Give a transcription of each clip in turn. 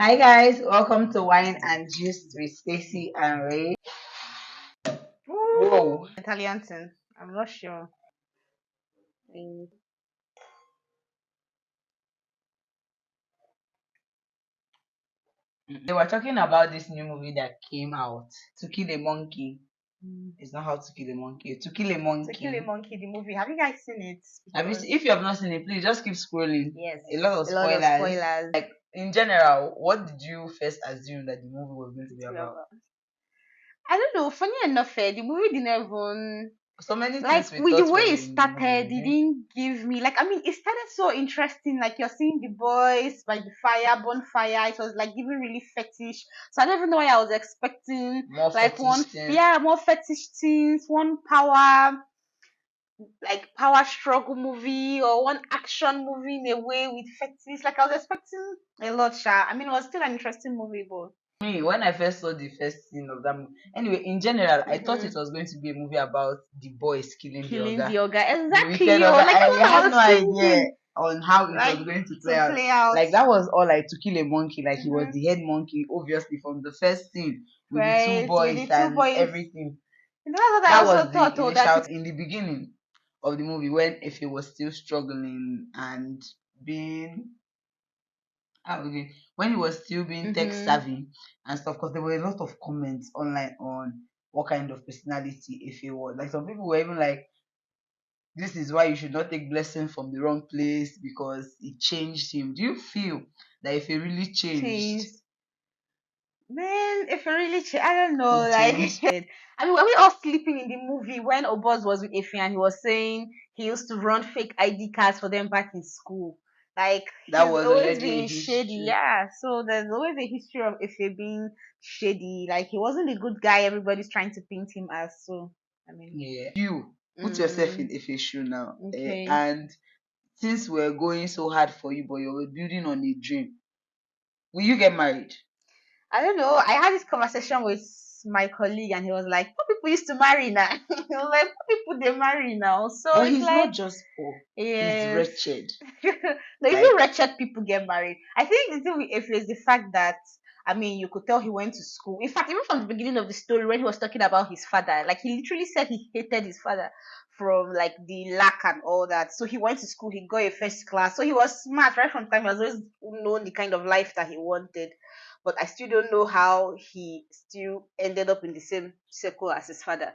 Hi guys, welcome to Wine and Juice with Stacy and Ray. Whoa. Italian thing. I'm not sure. Mm. They were talking about this new movie that came out, To Kill a Monkey. It's not How to Kill a Monkey, To Kill a To Kill a Monkey. Monkey, the movie. Have you guys seen it? Because If you have not seen it, please just keep scrolling. yes, A lot of a lot of spoilers. spoilers. Like in general, what did you first assume that the movie was going to be about? I don't know. Funny enough, the movie didn't even So many things like we with the thought way were it in the started. It movie. didn't give me like. I mean, it started so interesting. Like you're seeing the boys by the fire, bonfire. It was like giving really fetish. So I don't even know why I was expecting More like fetish things. more fetish things, one power like power struggle movie or one action movie in a way with fetish. Like I was expecting a lot, Sha. I mean, it was still an interesting movie, but Me, when I first saw the first scene of that movie, anyway, in general, I thought it mhm, was going to be a movie about the boys killing the killing the ogre, ogre the exactly. wicked Or ogre. like I that's what I had was no idea thinking. on how it was Like going to play to out. play out, Like that was all like To Kill a Monkey. Like he was hmm the head monkey, obviously from the first scene with the two right? With boys the two and boys. everything. You know, that's what I That also was the thought. Oh, that initial it. in the beginning of the movie when Efe was still struggling and being when he was still being tech Mm-hmm. savvy and stuff, because there were a lot of comments online on what kind of personality if he was. Like some people were even like, "This is why you should not take blessing from the wrong place because it changed him." Do you feel that if he really changed, Changed. Man, if it really, I don't know. he Like, changed? I mean, were we all sleeping in the movie when Oboz was with Effie and he was saying he used to run fake ID cards for them back in school? Like, That he's was always already a been shady. history. Yeah, so there's always a history of Effie being shady. Like, he wasn't the good guy everybody's trying to paint him as. So, I mean, Yeah, you put yourself in mm, Efe's shoe now, okay. and since we're going so hard for you, but you're building on a dream, will you get married? I don't know. I had this conversation with my colleague, and he was like, "Poor people used to marry now." He was like, "Poor people they marry now." So But it's he's like, not just poor; he's yes. wretched. No, even Like wretched people get married. I think the thing with Efe is the fact that I mean, you could tell he went to school. In fact, even from the beginning of the story, when he was talking about his father, like he literally said he hated his father from like the lack and all that. So he went to school, he got a first class. So he was smart right from time. He was always known the kind of life that he wanted. But I still don't know how he still ended up in the same circle as his father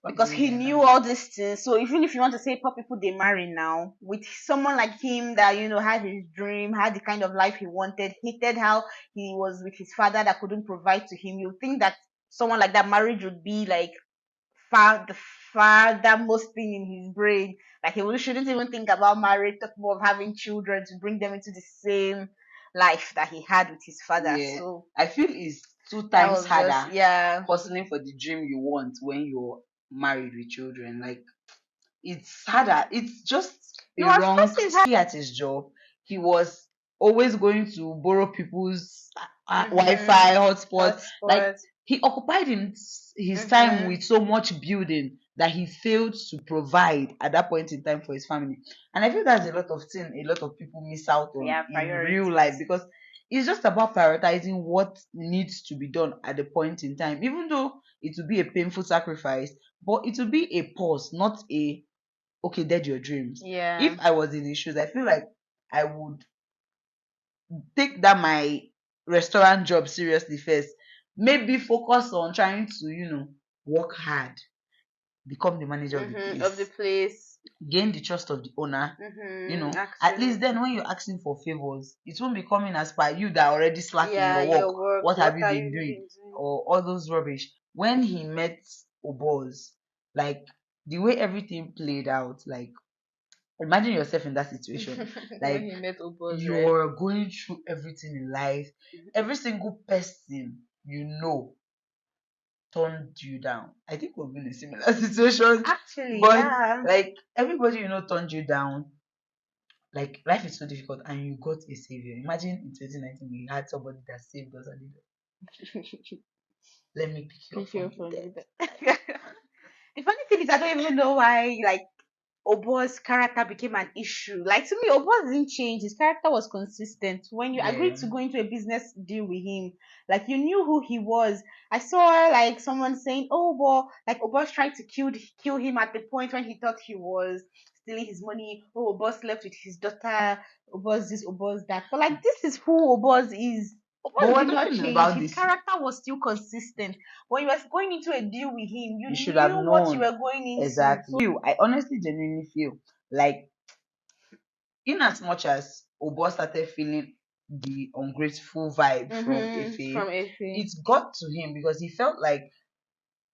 what do because you he mean by knew all these things. So even if you want to say poor people they marry now, with someone like him that had his dream, had the kind of life he wanted, hated how he was with his father that couldn't provide to him, you think that someone like that marriage would be like far the farthermost thing in his brain. Like he really shouldn't even think about marriage, talk more of having children to bring them into the same life that he had with his that? father. Yeah, So I feel it's two that times was just harder yeah. hustling for the dream you want when you're married with children. Like it's harder. It's just No, a of wrong. course it's hard. At his job, he was always going to borrow people's Mm-hmm. Wi-Fi hotspot. Like Hotspot. he occupied his time Mm-hmm. with so much building that he failed to provide at that point in time for his family. And I feel that's a lot of things a lot of people miss out on Yeah, in real life priorities. because it's just about prioritizing what needs to be done at the point in time, even though it will be a painful sacrifice, but it will be a pause, not a okay, dead your dreams. If Yeah. I was in his shoes, I feel like I would take that my restaurant job seriously first. Maybe focus on trying to, work hard, become the manager of the Mm-hmm. Of the place, place. gain the trust of the owner. Mm-hmm. At Actually. least then when you're asking for favors, it won't be coming as per you that are already slacking Yeah, your work. your work. What have What you are been you doing? been doing? Or all those rubbish. When he met Oboz, like the way everything played out, like imagine yourself in that situation. When Like he met Oboz, right? you're going through everything in life. Every single person you know turned you down. I think we've been in similar situations, Actually, but yeah. like everybody you know turned you down. Like life is so difficult, and you got a savior. Imagine in 2019 we had somebody that saved us and did, let me pick you up Pick you from up the from dead. the The funny thing is, I don't even know why. Like Obo's character became an issue. Like to me, Oboz didn't change. His character was consistent. When you agreed Yeah. to go into a business deal with him, like you knew who he was. I saw like someone saying, "Oh, but like Oboz tried to kill him at the point when he thought he was stealing his money. Oh, Oboz slept with his daughter. Oboz this, Oboz that." But like this is who Oboz is. But Oboz we're did not talking change. about His this. character was still consistent. When you were going into a deal with him, you You should have knew what you known. were going into. Exactly. I honestly genuinely feel like, in as much as Obo started feeling the ungrateful vibe from Efe, From Efe. it got to him because he felt like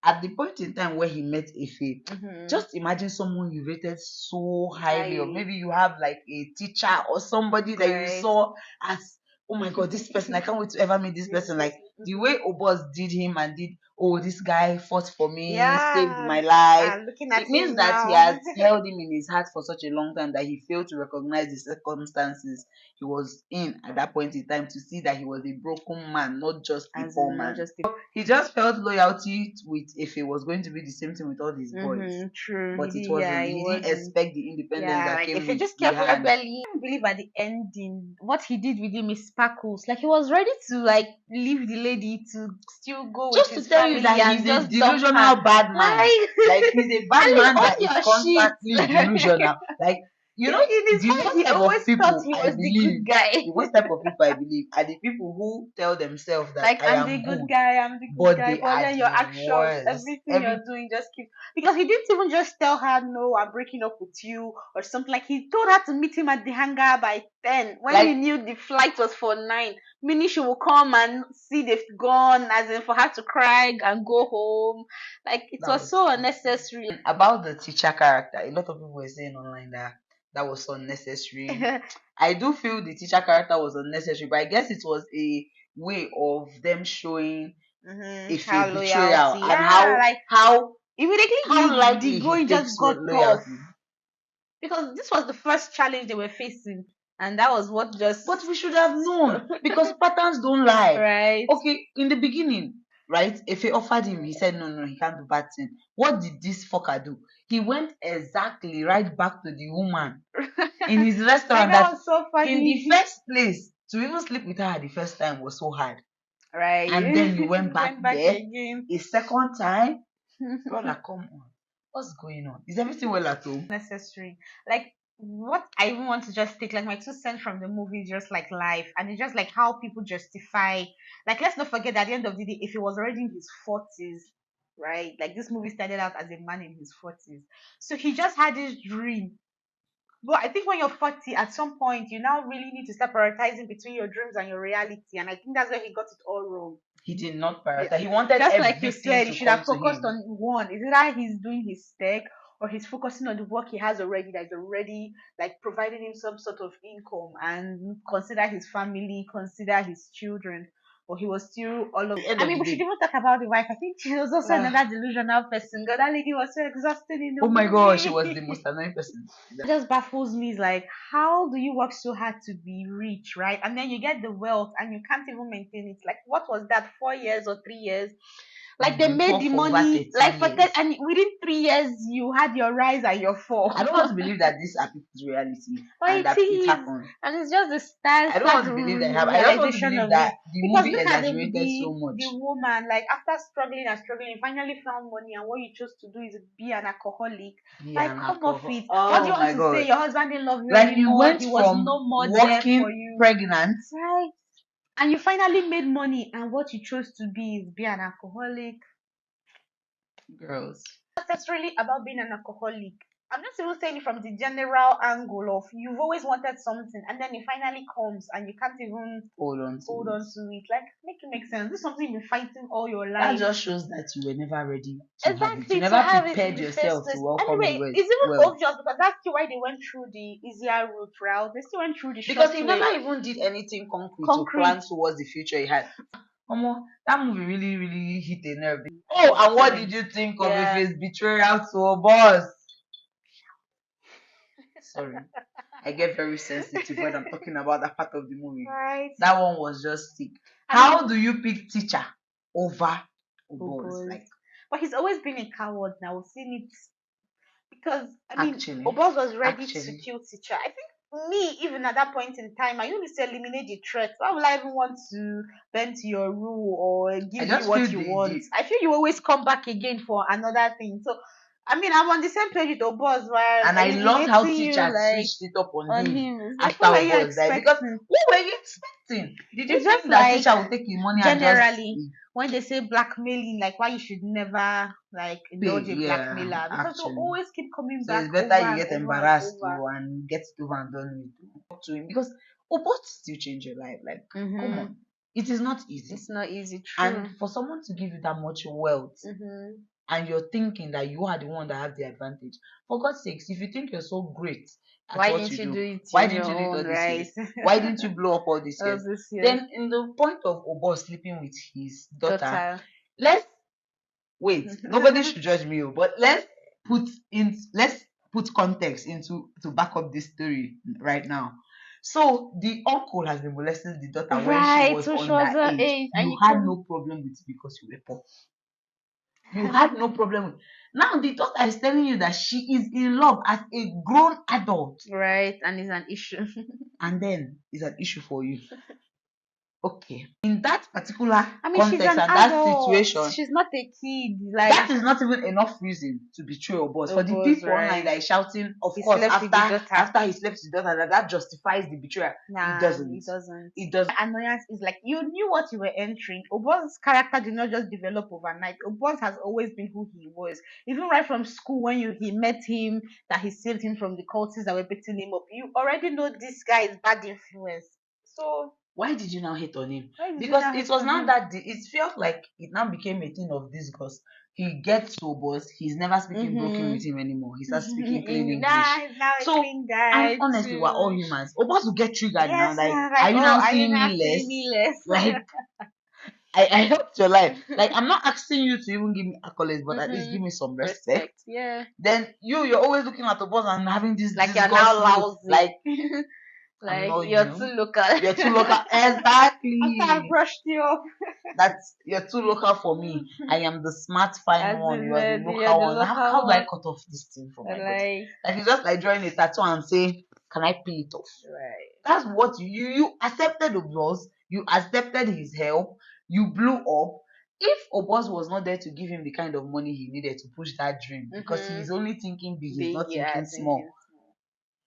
at the point in time where he met Efe, just imagine someone you rated so highly, or Highly. maybe you have like a teacher or somebody that you Right. saw as, oh my god, this person, I can't wait to ever meet this person. Like the way Oboz did him and did, oh, this guy fought for me, saved Yeah. my life. Looking It at means him that he now. has held him in his heart for such a long time that he failed to recognize the circumstances he was in at that point in time, to see that he was a broken man, not just a As poor in not man. just He just felt loyalty with, if it was going to be the same thing with all his boys, true. but He it did, yeah, wasn't. he He didn't wasn't. expect the independence Yeah, that like came if he with just the kept hand. rebelling, I believe at the ending, what he did with him is sparkles. Like he was ready to like leave the lady to still go with Just to his tell you family that and he's a just dump her. delusional bad man. Like Like he's a bad and man own that is your shit. constantly delusional. Like, you know, In his the head, worst he type of always thought people he I was the good believe, guy. the worst type of people I believe are the people who tell themselves that Like I I'm the am good good, guy, I'm the good but guy. they But are then your the actions, worst. everything you're doing, just keep because he didn't even just tell her no, I'm breaking up with you or something. Like he told her to meet him at the hangar by 10 when he Like knew the flight was for 9. Meaning she will come and see they've gone, as in for her to cry and go home. Like it that was was so unnecessary. about the teacher character. A lot of people were saying online that that was unnecessary. I do feel the teacher character was unnecessary, but I guess it was a way of them showing if a How betrayal loyalty, and yeah, like immediately how the lightly he going just takes got tough loyalty. because this was the first challenge they were facing, and that was what just But we should have known because patterns don't lie. right. Okay, in the beginning, right? If he offered him, he said no, no, he can't do bad thing. What did this fucker do? He went exactly right back to the woman in his Like restaurant. that That was so in the funny. first place, to even sleep with her at the first time was so hard, and then you Right. went back Went back there again. a second time. Brother, come on. What's going on? Is everything well at home? Necessary. Like what I even want to just take like my 2 cents from the movie is just like life, and it's just like how people justify. Like let's not forget that at the end of the day, if he was already in his 40s, right? Like this movie started out as a man in his 40s, so he just had this dream. But I think when you're 40, at some point, you now really need to start prioritizing between your dreams and your reality. And I think that's where he got it all wrong. He did not Yeah. prioritize. He wanted Just like you everything said, he to should come have to focused him. on one. Is it that he's doing his tech or he's focusing on the work he has already that is already like providing him some sort of income and consider his family, consider his children. But he was still all of. At the end I of mean, the we should day, even talk about the wife. I think she was also ah, another delusional person. God, that lady was so exhausted in the oh my gosh, she was the movie. most annoying person. Just baffles me is like how do you work so hard to be rich, right? And then you get the wealth and you can't even maintain it. Like what was that, 4 years or 3 years? Like You've they been made poor the for over money 30 like for that, years. and within 3 years you had your rise and your fall. I don't want to believe that these are people's reality But and it that it is, happened. and it's just the style I don't sad want to believe that it happened. I just want to realization believe of that it. the Because movie look at exaggerated so the much. woman, like after struggling and struggling, you finally found money, and what you chose to do is be an alcoholic. Yeah, Like and come off alcohol. it. What do you Oh want my to say? god. Your husband didn't love you Like you anymore. went He was from no more there for walking you. pregnant, Right. And you finally made money, and what you chose to be is be an alcoholic. girls. Not necessarily about being an alcoholic. I'm not even saying it from the general angle of you've always wanted something and then it finally comes and you can't even Hold on to hold it. on to it. Like, make it make sense. This is something you've been fighting all your That life. just shows that you were never ready to have it. You Exactly, to never have it in prepared the first yourself to place. welcome the Anyway, it's even wealth. obvious because that's still why they went through the easier route. They still went through the Because short he way. never even did anything concrete to Concrete. plan towards the future he had. That movie really, really hit a nerve. Oh, and what did you think of Yeah. his betrayal to Oboz? Sorry, I get very sensitive when I'm talking about that part of the movie. Right. That one was just sick. I How mean, do you pick teacher over Oboz? Oboz. Like, But he's always been a coward now. We've seen it because I mean, Actually, Oboz was ready to actually, kill teacher. I think me, even at that point in time, I used to eliminate the threat. Why would I even want to bend to your rule or I give you just feel what you want? I feel you always come back again for another thing. So, I mean, I'm on the same page with Oboz while and I loved how eliminating you teacher like switched it up on on him him. It's like, after what were you Oboz died. Because expecting? what were you expecting? Did you It's just think that like teacher would take his money and just generally when they say blackmailing, like why you should never like pay? indulge a Yeah, blackmailer because they'll actually. always keep coming So back it's better over you and get over and embarrassed over. to and get it over and done with. Talk to him because Oboz still change your life. Like, come Mm-hmm. on, it is not easy. It's not easy, true. And for someone to give you that much wealth, Mm-hmm. and you're thinking that you are the one that has the advantage. For God's sakes, if you think you're so great at Why what didn't you you do do, it why on didn't your you do it own, all these right? years? Why didn't you blow up all these All years? this year. Then, in the point of Obo sleeping with his daughter, Daughter. let's wait. Nobody should judge me, but let's put context into to back up this story right now. So the uncle has been molesting the daughter when she Right, was so she was her underage. age and You you had couldn't. no problem with it because you were poor. You had no problem with. Now the daughter is telling you that she is in love as a grown adult, Right, and it's an issue. and then it's an issue for you. Okay, in that particular I mean, she's context an and that adult. situation, She's not a kid. that Like, is not even enough reason to betray a boss. For the Oboz, people online right? that is shouting, of He course, slept with the daughter. after he slept with the daughter, that justifies the betrayal. It Nah, doesn't. it doesn't. It doesn't. Annoyance is like you knew what you were entering. Oboz's character did not just develop overnight. Oboz has always been who he was. Even right from school, when he met him, that he saved him from the cultists that were beating him up, you already know this guy is bad influence. So Why did you now hate on him? why did you Because now it hate was on now him? that it felt like it now became a thing of disgust. He gets to boss, he's never speaking broken with Mm-hmm. him anymore. He starts speaking clean Nah, English. he's now a So, clean and guy honestly, we're all too. humans. Obas will get triggered now. Yes, Like, like are you oh, now are you seeing not me seeing less? me less? Like, I helped your life. Like, I'm not asking you to even give me accolades, but at least give me some respect. Respect, yeah. Then you're always looking at Obas and having this Like you're disgust now look. lousy. Like, I'm Like not you're you. too local. You're too local. After I Exactly. brushed you off. That's you're too local for me. I am the smart, fine As one. in You are the you're local the one. How local do I one. cut off this thing from my body? Like Like it's just like drawing a tattoo and say, "Can I peel it off?" right. That's what you accepted Obos. You accepted his help. You blew up. If Obos was not there to give him the kind of money he needed to push that dream, because Mm-hmm. he's only thinking big, he's Big, not yeah, thinking small. thinking small.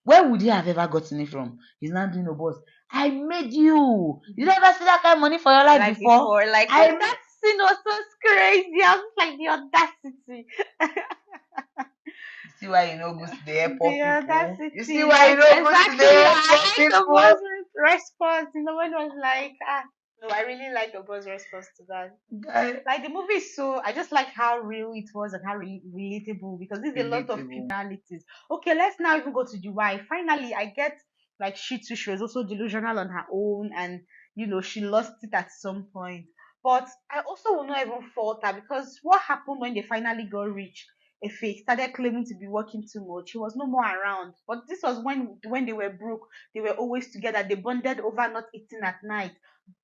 Where would he have ever gotten it from? He's not doing Obos. I made you. You never see that kind of money for your life Like before. before, like I that scene was so crazy. I was like the audacity. You see why you know go to the airport The people. You see audacity, why you like know go to the exactly. airport I like the people. boss response. You know, when it was like, ah, no, I really like the boss response to that. Guy, Like the movie is so, I just like how real it was and how relatable because there's a lot of relatable. personalities. Okay, let's now even go to the why. Finally, I get like she too. She was also delusional on her own, and she lost it at some point. But I also will not even fault her because what happened when they finally got rich? If he started claiming to be working too much, he was no more around. But this was when they were broke, they were always together. They bonded over not eating at night,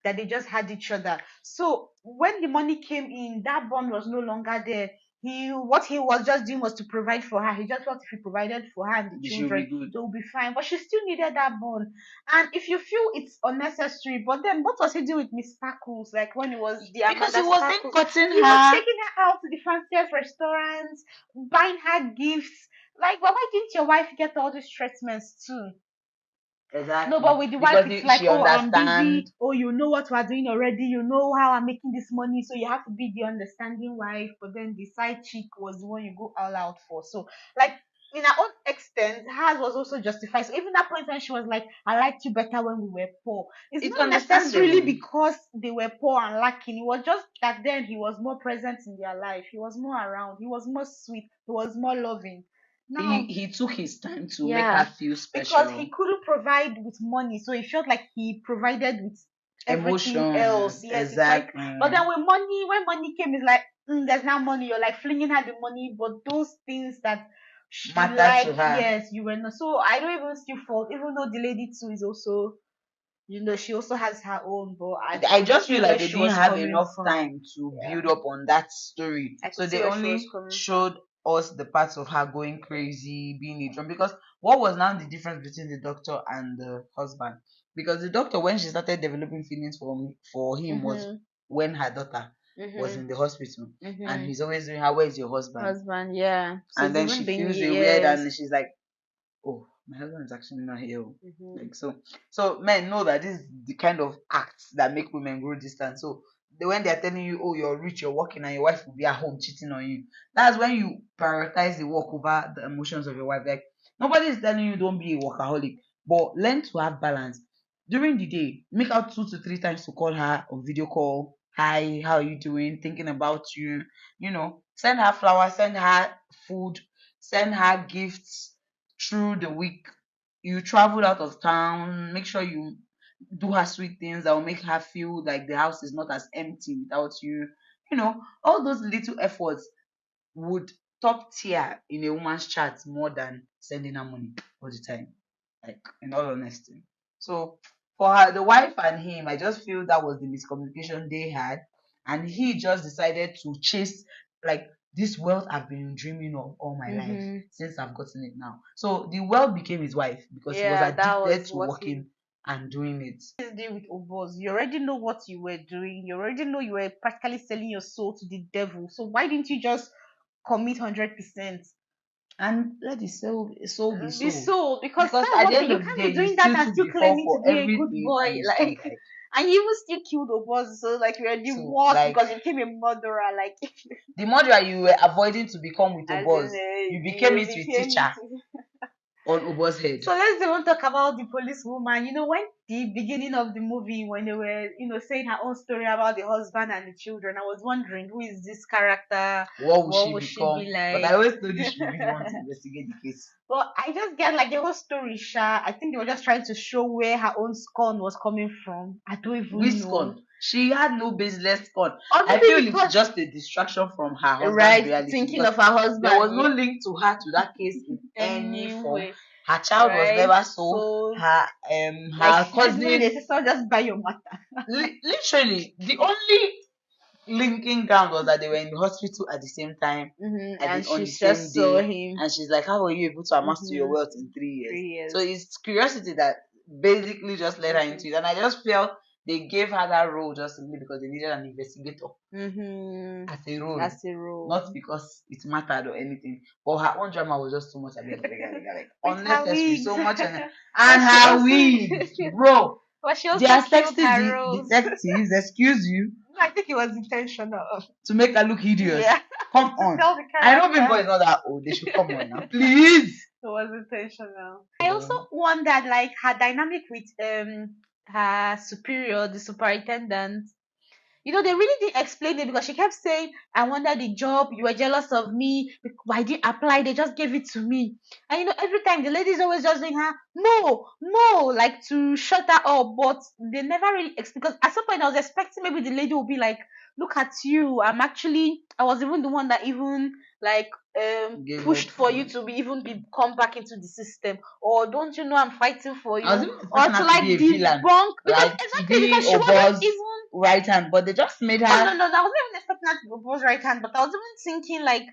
that they just had each other. So when the money came in, that bond was no longer there. What he was just doing was to provide for her. He just thought if he provided for her and the She'll be children, good. they'll be fine. But she still needed that bond. And if you feel it's unnecessary, but then what was he doing with Miss Sparkles? Like when it was the Because he Amanda wasn't Sparkles, cutting he was her. taking her out to the fanciest restaurants, buying her gifts. Like, but why didn't your wife get all these treatments too? No, but Exactly. with the wife, Because it's like, she oh, I'm understand. busy. Oh, you know what we're doing already. You know how I'm making this money. So you have to be the understanding wife. But then the side chick was the one you go all out for. So, like, in her own extent, hers was also justified. So even that point when she was like, I liked you better when we were poor. It's It's not necessarily understandable. because they were poor and lacking. It was just that then he was more present in their life. He was more around. He was more sweet. He was more loving. He Now, he took his time to make her yeah, feel because special. he couldn't provide with money, so he felt like he provided with everything else. Emotions. Yes, it's like, but Exactly. then when money came, it's like, there's now money. You're like flinging her the money, but those things that she Matter to liked, her. yes, you were not. So I don't even still fault, even though the lady too is also, she also has her own. But I I could just see feel where like they she didn't was have coming enough from. time to Yeah, build up on that story. I So could see they where she was only coming from. showed us the parts of her going crazy, being a drum. Because what was now the difference between the doctor and the husband? Because the doctor, when she started developing feelings for him, was Mhm. when her daughter was Mhm. in the hospital, and Mhm. he's always doing her, "Where's your husband?" Husband, yeah. So And it's then even she been feels a weird, years. and she's like, "Oh, my husband is actually not here." Mhm. Like, so men know that this is the kind of acts that make women grow distant. So when they're telling you, "Oh, you're rich, you're working, and your wife will be at home cheating on you," that's when you prioritize the work over the emotions of your wife. Like, nobody is telling you don't be a workaholic, but learn to have balance during the day. Make out 2 to 3 times to call her on video call. "Hi, how are you doing? Thinking about you." Send her flowers, send her food, send her gifts through the week. You traveled out of town, make sure you do her sweet things that will make her feel like the house is not as empty without you. All those little efforts would top tier in a woman's chart more than sending her money all the time. Like, in all honesty. So for her, the wife and him, I just feel that was the miscommunication they had. And he just decided to chase, like, this wealth I've been dreaming of all my life Mhm. since I've gotten it now. So the wealth became his wife because he was Yeah, that addicted was to what he working and doing it. did with Oboz. You already know what you were doing. You already know you were practically selling your soul to the devil. So why didn't you just commit 100%? And let the soul be Be sold. sold, because Because that's at the what end you of the can't day, be you doing that still and took still the fall claiming for to be a good everything boy. and you still Like, died. and you even still killed Oboz. So like you're the So, worst like, because you became a murderer. Like, the murderer you were avoiding to become with as in Oboz, you became you it with became teacher it. on Oboz head. So let's even talk about the police woman. When the beginning of the movie, when they were, saying her own story about the husband and the children, I was wondering, who is this character? What will What she would she become? be But I like? always told you she will be the one to investigate the case. Well, I just get like the whole story, Sha. I think they were just trying to show where her own scorn was coming from. I don't even Which know. con? She had no baseless con. Or I feel maybe it's because, just a distraction from her husband's right, reality thinking because of her there was husband, no yeah, link to her to that case in any form. anyway, Her child was right? never sold. So, like, Her let's even cousin, the sister just buy your matter. literally the only linking ground was that they were in the hospital at the same time, And on she the same just saw day, him. and she's like, "How were you able to amass to your Mm-hmm. wealth in 3 years?" 3 years. So it's curiosity that basically just led her into it, and I just felt they gave her that role just simply because they needed an investigator Mm-hmm. as a role, That's a rule. not because it mattered or anything. But her own drama was just too much. Like, With her unnecessary, wigs. so much, and But she her also wigs, bro. but she They also are killed sexy her rose. detectives, excuse you, I think it was intentional. to make her look hideous. Yeah. Come To on. sell the I know Bimbo character. is not that old. They should come on now. Please. It was intentional. I also wondered like her dynamic with her superior, the superintendent. They really didn't explain it because she kept saying, I wanted the job, you were jealous of me, I didn't apply, they just gave it to me. And every time the lady's always just saying her, no, no, like to shut her up, but they never really explain. Because at some point I was expecting maybe the lady would be like, look at you, I was even the one that even like Gave pushed up. for you to be even be come back into the system, or don't you know I'm fighting for I was you, even or expecting to her to like be a villain, debunk, because like to exactly, be because she wasn't Oboz even. right hand, but they just made Oh no, her no, no, I wasn't even expecting her to propose right hand, but I was even thinking like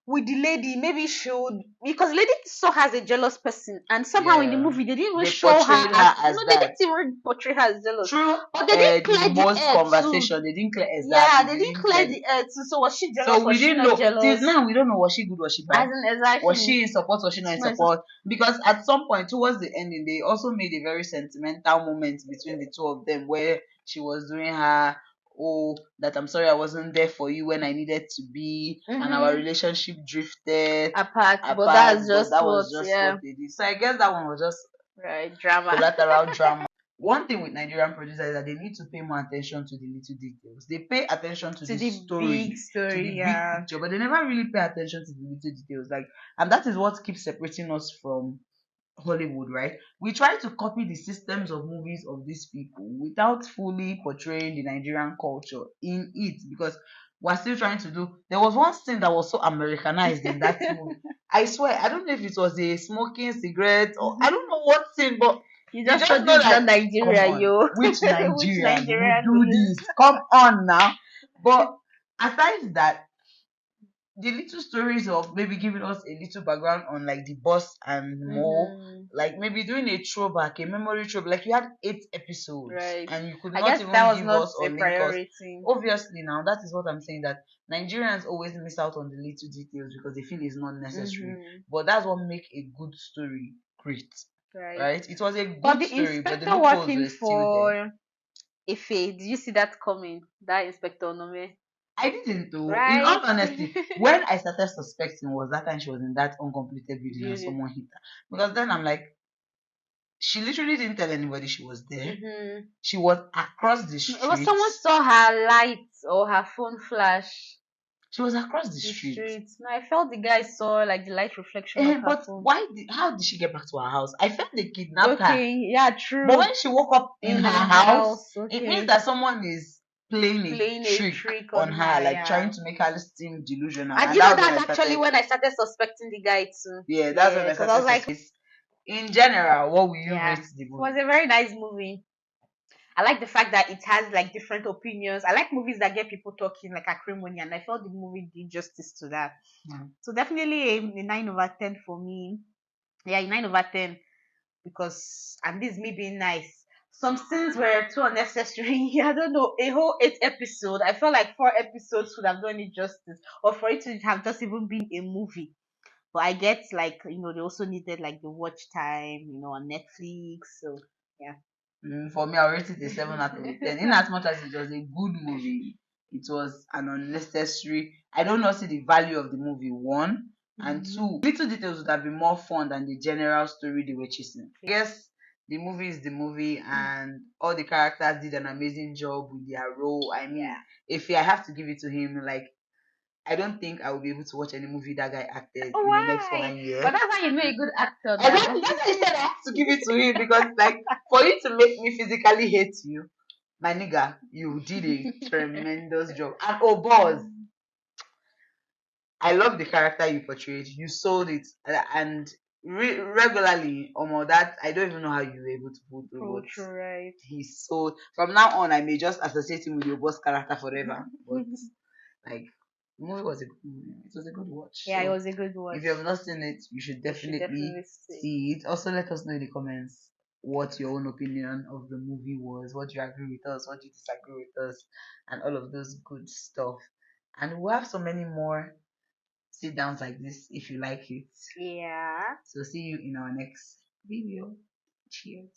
with the lady, maybe she would, because lady saw her as a jealous person, and somehow in the yeah. movie they didn't even They show her portrayed as, her as no, they that. didn't even portray her as jealous, Through but they didn't the clear the most air too. conversation, they didn't clear Yeah, exactly. they They didn't didn't clear clear. the air too. So was she jealous? So we Was she didn't not know. Till jealous? now, we don't know, was she good, was she As bad? in, Was exactly. she in support, was she not in No, it's just, support? Because at some point towards the ending, they also made a very sentimental moment between the two of them where she was doing her, "Oh, that I'm sorry I wasn't there for you when I needed to be," and our mm-hmm, relationship drifted apart, but apart, that's but just that what, was just what yeah, they did. So I guess that one was just right, drama. collateral drama. One thing with Nigerian producers is that they need to pay more attention to the little details. They pay attention to To the the big story, to story, the big yeah. picture, but they never really pay attention to the little details. Like, and that is what keeps separating us from Hollywood, right? We try to copy the systems of movies of these people without fully portraying the Nigerian culture in it because we're still trying to do. There was one scene that was so Americanized in that movie. I swear, I don't know if it was a smoking cigarette or I don't know what scene, but You you just just thought know this is not like, come Nigeria, on, yo. which Which Nigerian would Nigerian do is? this? Come on now. But aside that, the little stories of maybe giving us a little background on like the boss and Mo, Mm-hmm. like maybe doing a throwback, a memory throwback. Like you had 8 episodes Right. and you could I not guess that even was give not us a or link us. priority. Obviously, now that is what I'm saying, that Nigerians always miss out on the little details because they feel it's not necessary. Mm-hmm. But that's what make a good story great, Right. right? It was a But good the story, but the inspector loopholes working were still there. for Ife, did you see that coming? That Inspector Nome? I didn't though. In Right? all honesty, when I started suspecting was that time she was in that uncompleted building and Beauty. someone hit her. Because then I'm like, she literally didn't tell anybody she was there. Mm-hmm. She was across the Well, street. someone saw her light or her phone flash She was across the the street. street. No, I felt the guy saw like the light reflection of her But phone. how did she get back to her house? I felt they kidnapped her. Okay, yeah, But true. when she woke up in In her her house, house, it means okay. that someone is playing a Playing a trick trick on on her, her, like yeah. trying to make her seem delusional. And And you know that was when that's I actually started. when I started suspecting the guy too. Yeah, that's when Yeah, I because I started was like, suspecting. In general, what will you yeah, rate the it was movie? a very nice movie. I like the fact that it has like different opinions. I like movies that get people talking, like Acrimony, and I felt the movie did justice to that. Hmm. So definitely a 9/10 for me. Yeah, a 9/10 because and this me being nice. Some scenes were too unnecessary. I don't know. A whole 8 episode. I felt like 4 episodes would have done it justice, or for it to have just even been a movie. But I get like they also needed like the watch time, on Netflix. So yeah. For me, I rated it a 7 out of 10. In as much as it was a good movie, it was an unnecessary. I don't know see the value of the movie, one. And two, little details would have been more fun than the general story they were chasing. I guess the movie is the movie, and all the characters did an amazing job with their role. I mean, Yeah. if I have to give it to him, like, I don't think I will be able to watch any movie that guy acted in the next Why? 1 year. But that's how you know a good actor now. Exactly. That's why I said I have to give it to him because, like, for you to make me physically hate you, my nigga, you did a tremendous job. And Oboz, I love the character you portrayed. You sold it, and regularly, that I don't even know how you were able to pull through, True, but true, right. he sold. From now on, I may just associate him with your boss character forever. But like, the movie was a good movie. It was a good watch. Yeah, it So was a good watch. if you have not seen it, you should You should definitely definitely see. see it. Also, let us know in the comments what your own opinion of the movie was, what you agree with us, what you disagree with us, and all of those good stuff. And we'll have so many more sit downs like this if you like it. Yeah. So, see you in our next video. Cheers.